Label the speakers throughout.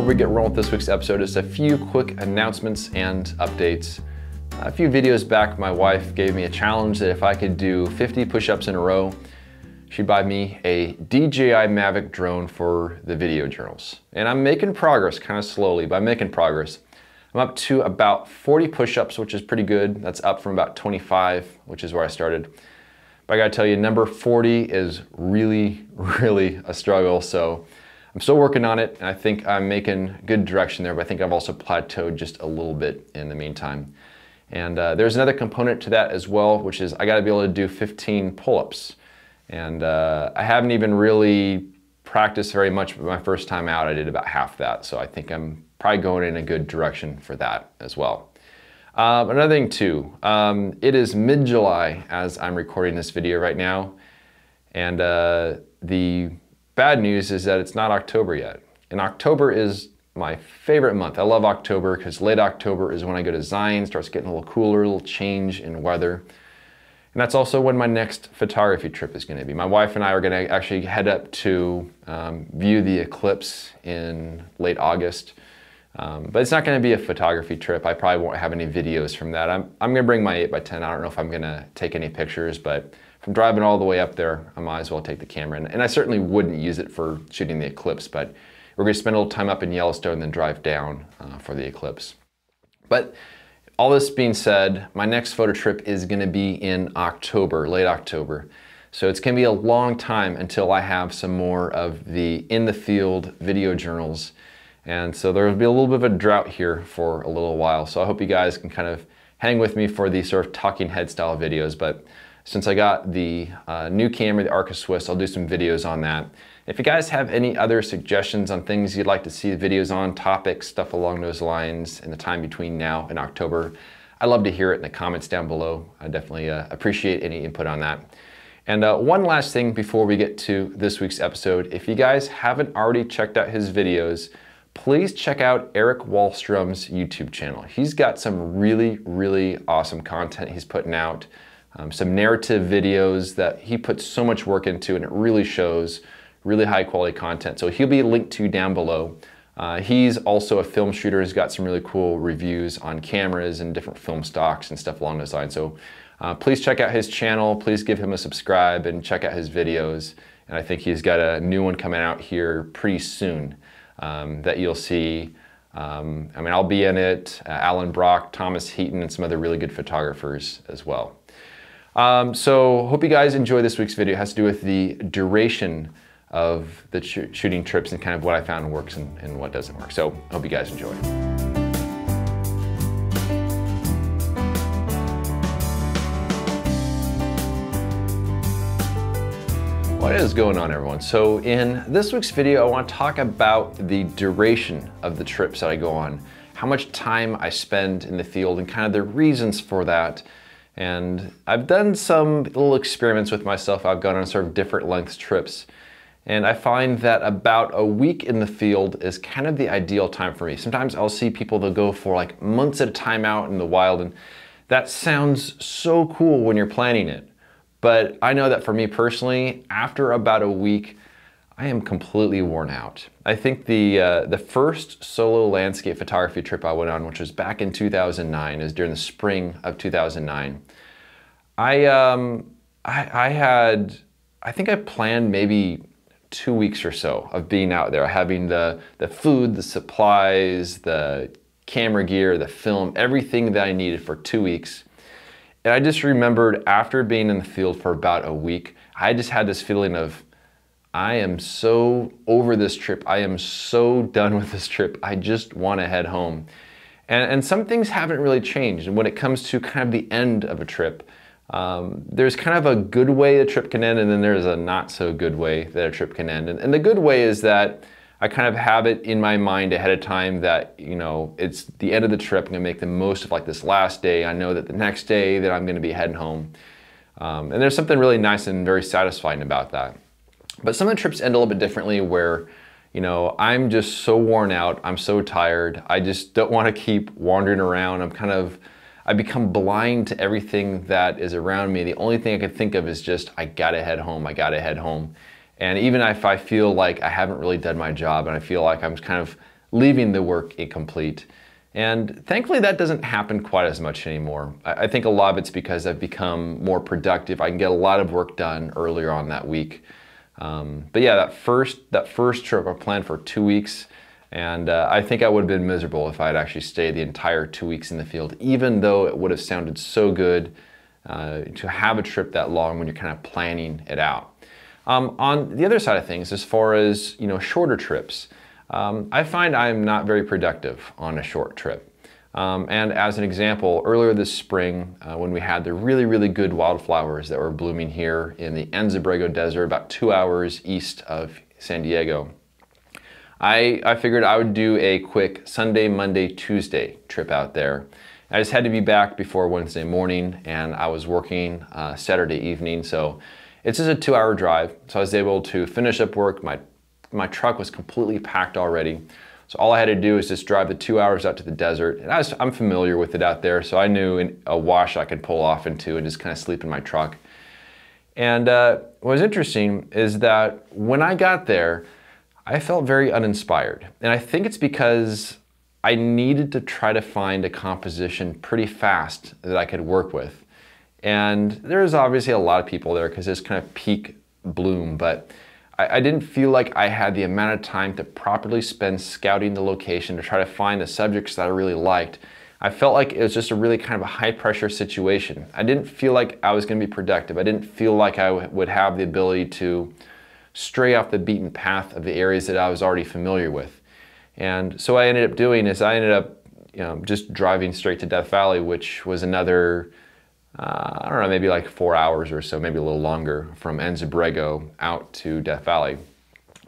Speaker 1: before we get rolling with this week's episode, just a few quick announcements and updates. A few videos back, my wife gave me a challenge that if I could do 50 push-ups in a row, she'd buy me a DJI Mavic drone for the video journals. And I'm making progress, kind of slowly, but I'm making progress. I'm up to about 40 push-ups, which is pretty good. That's up from about 25, which is where I started. But I gotta tell you, number 40 is really, really a struggle. So I'm still working on it, and I think I'm making good direction there, but I think I've also plateaued just a little bit in the meantime. And there's another component to that as well, which is I gotta be able to do 15 pull-ups. And I haven't even really practiced very much, but my first time out, I did about half that. So I think I'm probably going in a good direction for that as well. Another thing too, it is mid-July as I'm recording this video right now. And the bad news is that it's not October yet. And October is my favorite month. I love October because late October is when I go to Zion, starts getting a little cooler, a little change in weather. And that's also when my next photography trip is gonna be. My wife and I are gonna actually head up to view the eclipse in late August. But it's not gonna be a photography trip. I probably won't have any videos from that. I'm gonna bring my 8x10. I don't know if I'm gonna take any pictures, but from driving all the way up there, I might as well take the camera. And I certainly wouldn't use it for shooting the eclipse, but we're gonna spend a little time up in Yellowstone and then drive down for the eclipse. But all this being said, my next photo trip is gonna be in October, late October. So it's gonna be a long time until I have some more of the in the field video journals. And so there'll be a little bit of a drought here for a little while. So I hope you guys can kind of hang with me for these sort of talking head style videos. But since I got the new camera, the Arca Swiss, I'll do some videos on that. If you guys have any other suggestions on things you'd like to see videos on, topics, stuff along those lines in the time between now and October, I'd love to hear it in the comments down below. I definitely appreciate any input on that. And one last thing before we get to this week's episode, if you guys haven't already checked out his videos, please check out Erik Wahlstrom's YouTube channel. He's got some really, really awesome content he's putting out. Some narrative videos that he puts so much work into, and it really shows. Really high quality content. So he'll be linked to down below. He's also a film shooter. He's got some really cool reviews on cameras and different film stocks and stuff along those lines. So please check out his channel. Please give him a subscribe and check out his videos. And I think he's got a new one coming out here pretty soon that you'll see. I mean, I'll be in it, Alan Brock, Thomas Heaton, and some other really good photographers as well. So hope you guys enjoy this week's video. It has to do with the duration of the shooting trips and kind of what I found works and what doesn't work. So I hope you guys enjoy. What is going on, everyone? So in this week's video, I want to talk about the duration of the trips that I go on, how much time I spend in the field and kind of the reasons for that. And I've done some little experiments with myself. I've gone on sort of different lengths trips. And I find that about a week in the field is kind of the ideal time for me. Sometimes I'll see people that go for like months at a time out in the wild, and that sounds so cool when you're planning it. But I know that for me personally, after about a week, I am completely worn out. I think the first solo landscape photography trip I went on, which was back in 2009, is during the spring of 2009. I think I planned maybe 2 weeks or so of being out there, having the food, the supplies, the camera gear, the film, everything that I needed for 2 weeks. And I just remembered after being in the field for about a week, I just had this feeling of, I am so over this trip. I am so done with this trip. I just want to head home. And some things haven't really changed. And when it comes to kind of the end of a trip, there's kind of a good way a trip can end, and then there's a not so good way that a trip can end. And the good way is that I kind of have it in my mind ahead of time that, you know, it's the end of the trip. I'm gonna make the most of like this last day. I know that the next day that I'm gonna be heading home. And there's something really nice and very satisfying about that. But some of the trips end a little bit differently where, you know, I'm just so worn out. I'm so tired. I just don't want to keep wandering around. I become blind to everything that is around me. The only thing I can think of is just, I gotta head home, I gotta head home. And even if I feel like I haven't really done my job and I feel like I'm kind of leaving the work incomplete. And thankfully that doesn't happen quite as much anymore. I think a lot of it's because I've become more productive. I can get a lot of work done earlier on that week. But yeah, that first trip I planned for 2 weeks, and I think I would have been miserable if I had actually stayed the entire 2 weeks in the field, even though it would have sounded so good to have a trip that long when you're kind of planning it out. On the other side of things, as far as shorter trips, I find I'm not very productive on a short trip. And as an example, earlier this spring, when we had the really, really good wildflowers that were blooming here in the Enzabrego Desert, about 2 hours east of San Diego, I figured I would do a quick Sunday, Monday, Tuesday trip out there. I just had to be back before Wednesday morning, and I was working Saturday evening, so it's just a 2-hour drive. So I was able to finish up work. My truck was completely packed already. So all I had to do is just drive the 2 hours out to the desert. And I'm familiar with it out there, so I knew a wash I could pull off into and just kind of sleep in my truck. And what was interesting is that when I got there, I felt very uninspired. And I think it's because I needed to try to find a composition pretty fast that I could work with. And there's obviously a lot of people there because it's kind of peak bloom, but I didn't feel like I had the amount of time to properly spend scouting the location to try to find the subjects that I really liked. I felt like it was just a really kind of a high pressure situation. I didn't feel like I was going to be productive. I didn't feel like I would have the ability to stray off the beaten path of the areas that I was already familiar with. And so what I ended up doing is I ended up just driving straight to Death Valley, which was another I don't know, maybe like 4 hours or so, maybe a little longer, from Enzabrego out to Death Valley,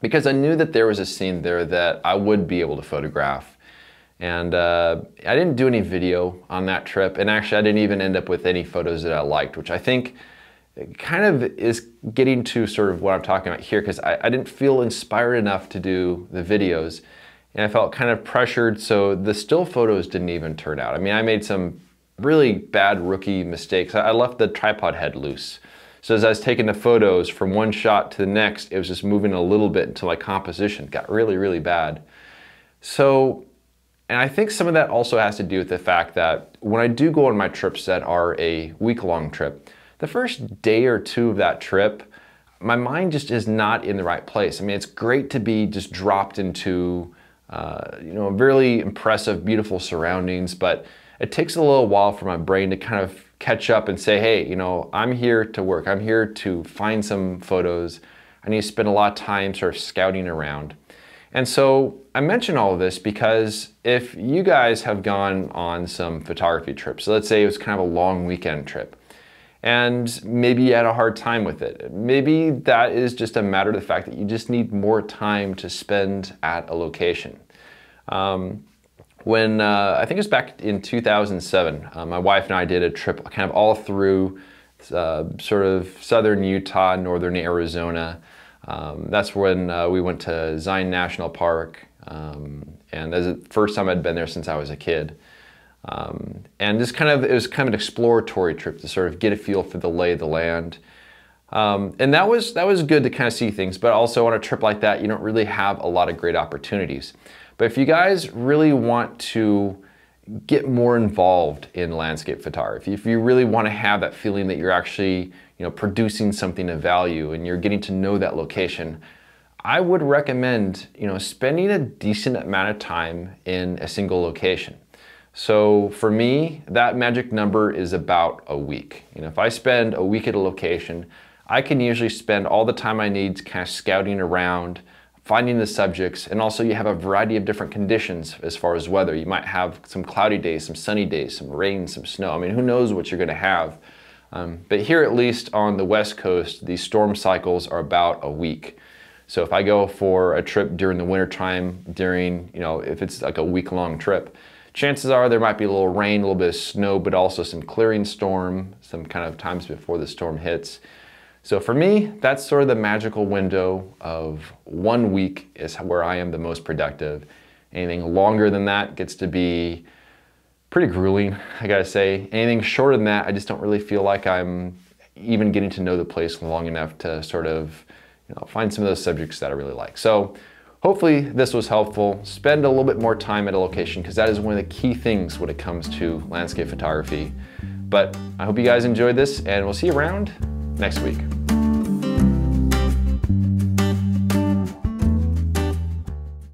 Speaker 1: because I knew that there was a scene there that I would be able to photograph. And I didn't do any video on that trip, and actually I didn't even end up with any photos that I liked, which I think kind of is getting to sort of what I'm talking about here, because I didn't feel inspired enough to do the videos, and I felt kind of pressured, so the still photos didn't even turn out. I mean, I made some really bad rookie mistakes. I left the tripod head loose. So as I was taking the photos from one shot to the next, it was just moving a little bit until my composition got really, really bad. So, and I think some of that also has to do with the fact that when I do go on my trips that are a week-long trip, the first day or two of that trip, my mind just is not in the right place. I mean, it's great to be just dropped into really impressive, beautiful surroundings, but it takes a little while for my brain to kind of catch up and say, hey, I'm here to work. I'm here to find some photos. I need to spend a lot of time sort of scouting around. And so I mention all of this because if you guys have gone on some photography trips, so let's say it was kind of a long weekend trip, and maybe you had a hard time with it. Maybe that is just a matter of the fact that you just need more time to spend at a location. When I think it was back in 2007, my wife and I did a trip kind of all through sort of southern Utah, northern Arizona. That's when we went to Zion National Park, and that's the first time I'd been there since I was a kid. And it was kind of an exploratory trip to sort of get a feel for the lay of the land. And that was good to kind of see things, but also on a trip like that, you don't really have a lot of great opportunities. But if you guys really want to get more involved in landscape photography, if you really want to have that feeling that you're actually producing something of value and you're getting to know that location, I would recommend spending a decent amount of time in a single location. So for me, that magic number is about a week. If I spend a week at a location, I can usually spend all the time I need kind of scouting around, finding the subjects, and also you have a variety of different conditions as far as weather. You might have some cloudy days, some sunny days, some rain, some snow. I mean, who knows what you're going to have. But here, at least on the West Coast, these storm cycles are about a week. So if I go for a trip during the winter time, if it's like a week-long trip, chances are there might be a little rain, a little bit of snow, but also some clearing storm, some kind of times before the storm hits. So for me, that's sort of the magical window of 1 week is where I am the most productive. Anything longer than that gets to be pretty grueling, I gotta say. Anything shorter than that, I just don't really feel like I'm even getting to know the place long enough to sort of find some of those subjects that I really like. So Hopefully this was helpful. Spend a little bit more time at a location because that is one of the key things when it comes to landscape photography. But I hope you guys enjoyed this and we'll see you around next week.